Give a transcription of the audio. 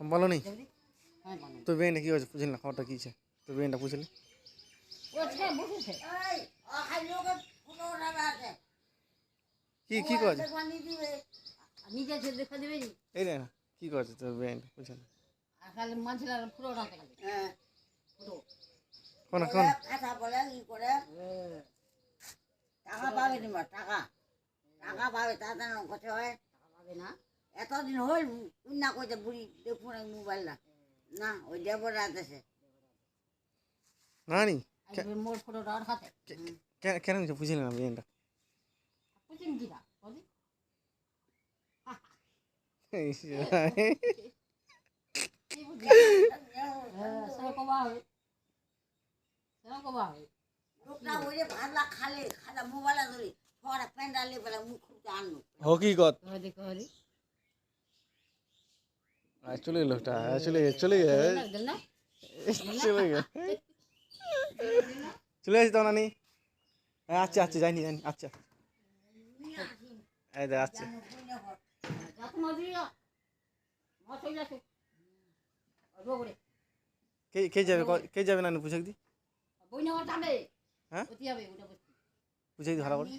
বলো নি তোর বেনটা কি হয়েছে বুঝলি না খবরটা কী আছে তোর বেনটা বুঝলি কি কি করেছে এই না কি করেছে তোর বেনটা বুঝলি না কোন কোন কথা বলে ই করে টাকা পাবে নি টাকা টাকা পাবে তাড়াতাড়ি কথা হয় না এতদিন হল না কইতে বুড়ি দেখুন মোবাইল না ওই দেবর রাত আছে নানি মোর ফটোটা ওর হাতে কেন কিছু বুঝলি না বেনটা বুঝিন কি না বলি হকিকত চলে গেল চলে চলে চলে আসি তো নানি আচ্ছা আচ্ছা যাইনি জানি আচ্ছা এই দে আচ্ছা কে যাবে নানি পুষাক দি হ্যাঁ পুষাক দি ভালো করে